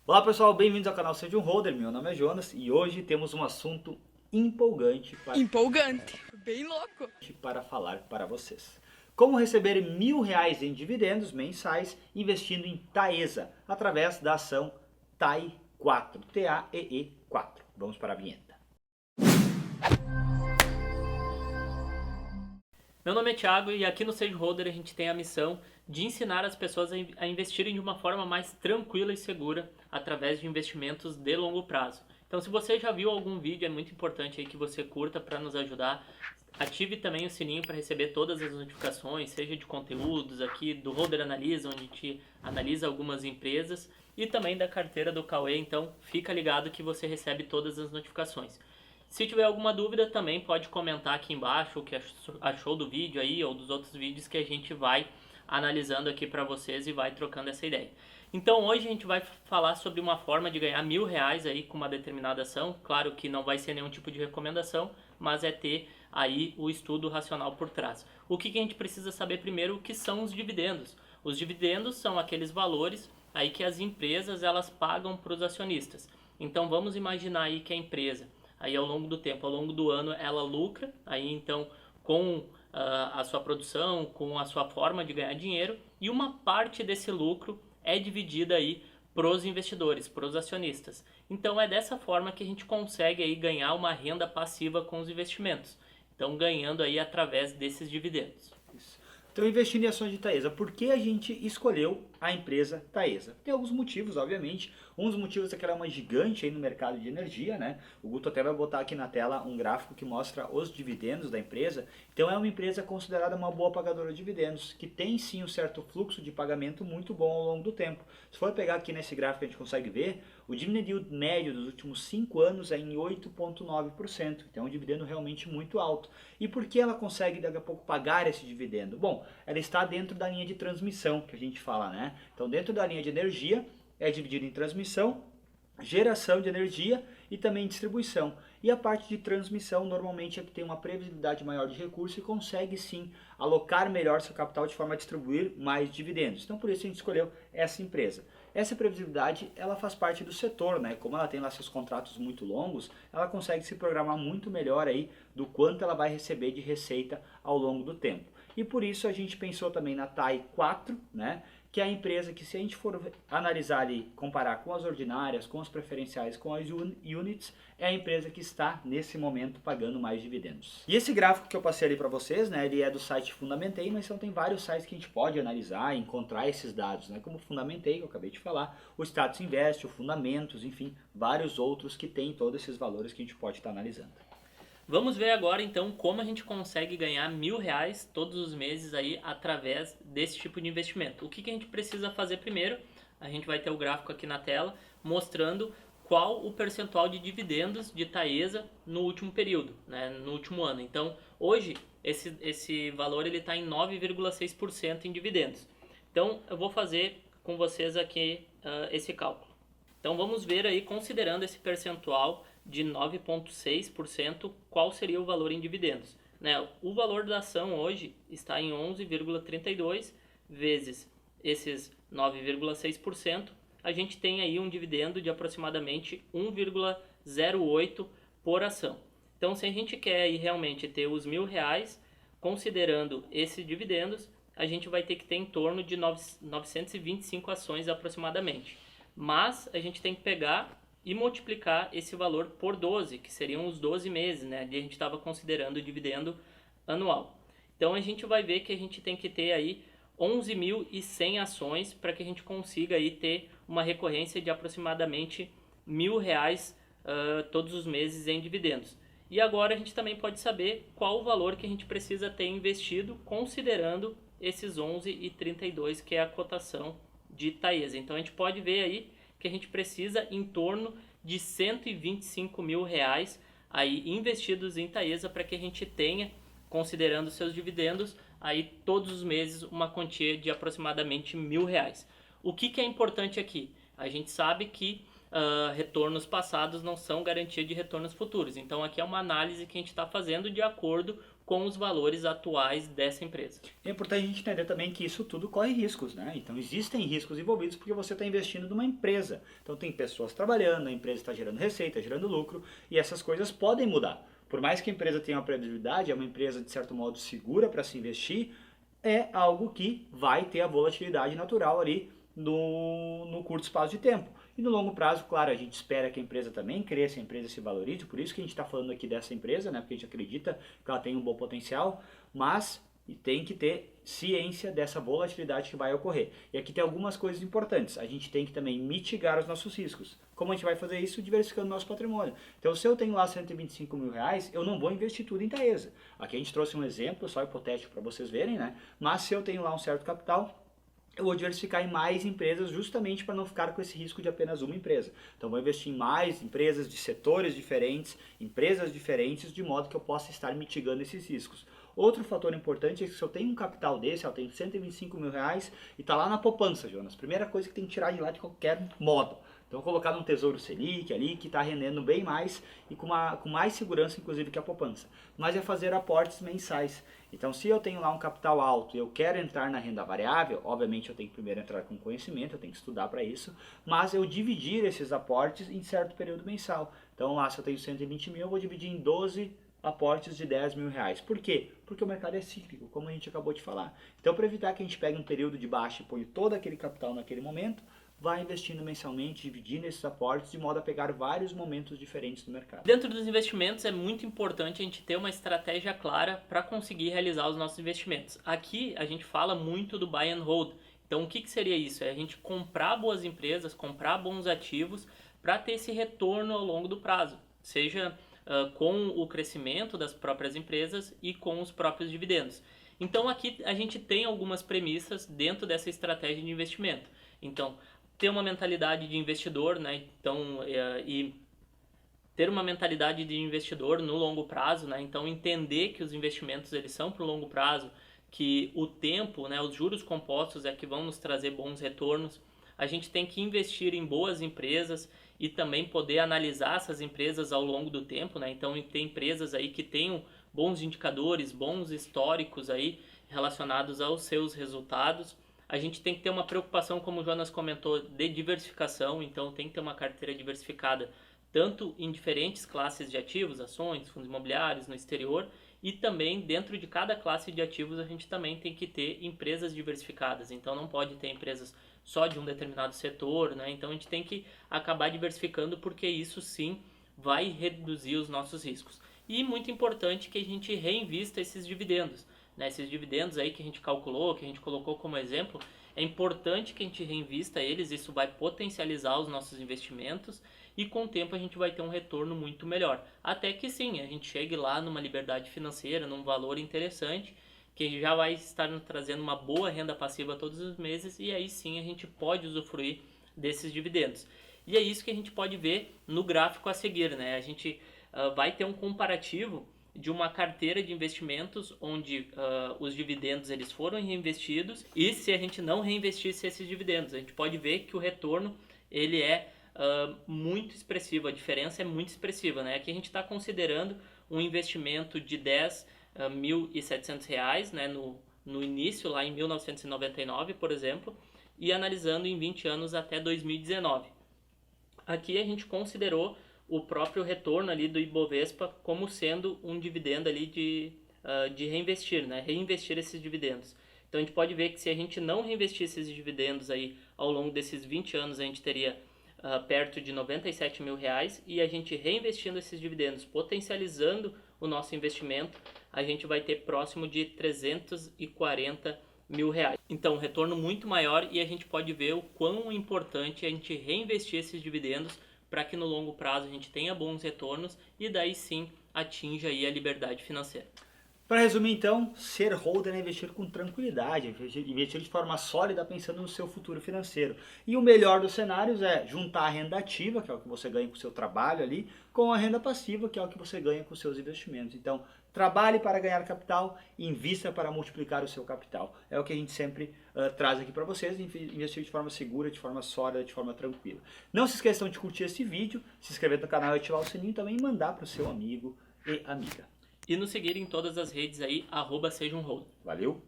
Olá pessoal, bem-vindos ao canal Seja um Holder, meu nome é Jonas e hoje temos um assunto empolgante Empolgante, bem louco. para falar para vocês. Como receber R$ 1.000 em dividendos mensais investindo em Taesa através da ação TAE4, TAEE4. Vamos para a vinheta. Meu nome é Thiago e aqui no Sage Holder a gente tem a missão de ensinar as pessoas a investirem de uma forma mais tranquila e segura através de investimentos de longo prazo. Então, se você já viu algum vídeo, é muito importante aí que você curta para nos ajudar. Ative também o sininho para receber todas as notificações, seja de conteúdos aqui do Holder Analisa, onde a gente analisa algumas empresas, e também da carteira do Cauê. Então, fica ligado que você recebe todas as notificações. Se tiver alguma dúvida, também pode comentar aqui embaixo o que achou do vídeo aí ou dos outros vídeos que a gente vai analisando aqui para vocês e vai trocando essa ideia. Então hoje a gente vai falar sobre uma forma de ganhar R$ 1.000 aí com uma determinada ação. Claro que não vai ser nenhum tipo de recomendação, mas é ter aí o estudo racional por trás. O que a gente precisa saber primeiro, o que são os dividendos. Os dividendos são aqueles valores aí que as empresas elas pagam para os acionistas. Então vamos imaginar aí que a empresa aí ao longo do tempo, ao longo do ano, ela lucra, aí então com a sua produção, com a sua forma de ganhar dinheiro, e uma parte desse lucro é dividida aí para os investidores, para os acionistas. Então é dessa forma que a gente consegue aí ganhar uma renda passiva com os investimentos. Então ganhando aí através desses dividendos. Então, investindo em ações de Taesa, por que a gente escolheu a empresa Taesa? Tem alguns motivos, obviamente. Um dos motivos é que ela é uma gigante aí no mercado de energia, né? O Guto até vai botar aqui na tela um gráfico que mostra os dividendos da empresa. Então, é uma empresa considerada uma boa pagadora de dividendos, que tem sim um certo fluxo de pagamento muito bom ao longo do tempo. Se for pegar aqui nesse gráfico, a gente consegue ver o dividend yield médio dos últimos 5 anos é em 8,9%. Então, é um dividendo realmente muito alto. E por que ela consegue daqui a pouco pagar esse dividendo? Bom, ela está dentro da linha de transmissão que a gente fala, né? Então, dentro da linha de energia, é dividido em transmissão, geração de energia e também distribuição. E a parte de transmissão normalmente é que tem uma previsibilidade maior de recurso e consegue sim alocar melhor seu capital de forma a distribuir mais dividendos. Então por isso a gente escolheu essa empresa. Essa previsibilidade ela faz parte do setor, né? Como ela tem lá seus contratos muito longos, ela consegue se programar muito melhor aí do quanto ela vai receber de receita ao longo do tempo. E por isso a gente pensou também na TAI 4, né? Que é a empresa que, se a gente for analisar ali, comparar com as ordinárias, com as preferenciais, com as units, é a empresa que está nesse momento pagando mais dividendos. E esse gráfico que eu passei ali para vocês, né, ele é do site Fundamentei, mas então tem vários sites que a gente pode analisar e encontrar esses dados, né, como o Fundamentei, que eu acabei de falar, o Status Invest, o Fundamentos, enfim, vários outros que tem todos esses valores que a gente pode estar analisando. Vamos ver agora então como a gente consegue ganhar R$ 1.000 todos os meses aí através desse tipo de investimento. O que a gente precisa fazer primeiro? A gente vai ter o gráfico aqui na tela mostrando qual o percentual de dividendos de Taesa no último período, né, no último ano. Então hoje esse valor ele está em 9,6% em dividendos. Então eu vou fazer com vocês aqui esse cálculo. Então vamos ver aí, considerando esse percentual de 9,6%, qual seria o valor em dividendos. Né? O valor da ação hoje está em 11,32 vezes esses 9,6%. A gente tem aí um dividendo de aproximadamente 1,08 por ação. Então se a gente quer aí realmente ter os R$ 1.000, considerando esses dividendos, a gente vai ter que ter em torno de 925 ações aproximadamente. Mas a gente tem que pegar e multiplicar esse valor por 12, que seriam os 12 meses, né? Ali a gente estava considerando o dividendo anual. Então a gente vai ver que a gente tem que ter aí 11.100 ações para que a gente consiga aí ter uma recorrência de aproximadamente R$ 1.000 todos os meses em dividendos. E agora a gente também pode saber qual o valor que a gente precisa ter investido considerando esses 11,32 que é a cotação de Taesa. Então a gente pode ver aí que a gente precisa em torno de R$ 125 mil aí investidos em Taesa para que a gente tenha, considerando seus dividendos, aí todos os meses uma quantia de aproximadamente R$ 1.000. O que é importante aqui? A gente sabe que retornos passados não são garantia de retornos futuros. Então aqui é uma análise que a gente está fazendo de acordo com os valores atuais dessa empresa. É importante a gente entender também que isso tudo corre riscos, né? Então existem riscos envolvidos porque você está investindo numa empresa. Então tem pessoas trabalhando, a empresa está gerando receita, gerando lucro e essas coisas podem mudar. Por mais que a empresa tenha uma previsibilidade, é uma empresa de certo modo segura para se investir, é algo que vai ter a volatilidade natural ali no curto espaço de tempo. E no longo prazo, claro, a gente espera que a empresa também cresça, a empresa se valorize, por isso que a gente está falando aqui dessa empresa, né? Porque a gente acredita que ela tem um bom potencial, mas tem que ter ciência dessa volatilidade que vai ocorrer. E aqui tem algumas coisas importantes. A gente tem que também mitigar os nossos riscos. Como a gente vai fazer isso? Diversificando nosso patrimônio. Então, se eu tenho lá 125 mil reais, eu não vou investir tudo em Taesa. Aqui a gente trouxe um exemplo, só hipotético para vocês verem, né? Mas se eu tenho lá um certo capital, eu vou diversificar em mais empresas justamente para não ficar com esse risco de apenas uma empresa. Então vou investir em mais empresas de setores diferentes, empresas diferentes, de modo que eu possa estar mitigando esses riscos. Outro fator importante é que se eu tenho um capital desse, eu tenho 125 mil reais e está lá na poupança, Jonas. Primeira coisa que tem que tirar de lá de qualquer modo. Então colocar num Tesouro Selic ali, que está rendendo bem mais e com mais segurança, inclusive, que a poupança. Mas é fazer aportes mensais. Então, se eu tenho lá um capital alto e eu quero entrar na renda variável, obviamente eu tenho que primeiro entrar com conhecimento, eu tenho que estudar para isso, mas eu dividir esses aportes em certo período mensal. Então, lá se eu tenho 120 mil, eu vou dividir em 12 aportes de 10 mil reais. Por quê? Porque o mercado é cíclico, como a gente acabou de falar. Então, para evitar que a gente pegue um período de baixa e ponha todo aquele capital naquele momento, vai investindo mensalmente, dividindo esses aportes, de modo a pegar vários momentos diferentes do mercado. Dentro dos investimentos é muito importante a gente ter uma estratégia clara para conseguir realizar os nossos investimentos. Aqui a gente fala muito do buy and hold. Então o que seria isso? É a gente comprar boas empresas, comprar bons ativos para ter esse retorno ao longo do prazo, seja com o crescimento das próprias empresas e com os próprios dividendos. Então aqui a gente tem algumas premissas dentro dessa estratégia de investimento. Então, ter uma mentalidade de investidor, né? Então, e ter uma mentalidade de investidor no longo prazo, né? Então, entender que os investimentos eles são para o longo prazo, que o tempo, né? Os juros compostos é que vão nos trazer bons retornos. A gente tem que investir em boas empresas e também poder analisar essas empresas ao longo do tempo, né? Então, tem empresas aí que tenham bons indicadores, bons históricos aí relacionados aos seus resultados. A gente tem que ter uma preocupação, como o Jonas comentou, de diversificação, então tem que ter uma carteira diversificada tanto em diferentes classes de ativos, ações, fundos imobiliários, no exterior, e também dentro de cada classe de ativos a gente também tem que ter empresas diversificadas, então não pode ter empresas só de um determinado setor, né? Então a gente tem que acabar diversificando porque isso sim vai reduzir os nossos riscos. E muito importante que a gente reinvista esses dividendos. Esses dividendos aí que a gente calculou, que a gente colocou como exemplo, é importante que a gente reinvista eles, isso vai potencializar os nossos investimentos e com o tempo a gente vai ter um retorno muito melhor. Até que sim, a gente chegue lá numa liberdade financeira, num valor interessante, que já vai estar nos trazendo uma boa renda passiva todos os meses e aí sim a gente pode usufruir desses dividendos. E é isso que a gente pode ver no gráfico a seguir, né? A gente vai ter um comparativo de uma carteira de investimentos onde os dividendos eles foram reinvestidos e se a gente não reinvestisse esses dividendos, a gente pode ver que o retorno ele é muito expressivo, a diferença é muito expressiva, né? Aqui a gente está considerando um investimento de R$10.700, né? No início, lá em 1999, por exemplo, e analisando em 20 anos até 2019. Aqui a gente considerou o próprio retorno ali do Ibovespa como sendo um dividendo ali de reinvestir, né? Reinvestir esses dividendos. Então a gente pode ver que se a gente não reinvestisse esses dividendos aí ao longo desses 20 anos, a gente teria perto de R$97 mil e a gente reinvestindo esses dividendos, potencializando o nosso investimento, a gente vai ter próximo de R$340 mil. Então um retorno muito maior e a gente pode ver o quão importante é a gente reinvestir esses dividendos para que no longo prazo a gente tenha bons retornos e daí sim atinja aí a liberdade financeira. Para resumir então, ser holder é investir com tranquilidade, investir de forma sólida pensando no seu futuro financeiro. E o melhor dos cenários é juntar a renda ativa, que é o que você ganha com o seu trabalho ali, com a renda passiva, que é o que você ganha com os seus investimentos. Então, trabalhe para ganhar capital, invista para multiplicar o seu capital. É o que a gente sempre traz aqui para vocês, investir de forma segura, de forma sólida, de forma tranquila. Não se esqueçam de curtir esse vídeo, se inscrever no canal e ativar o sininho e também mandar para o seu amigo e amiga. E nos seguir em todas as redes aí, @sejamhold. Valeu!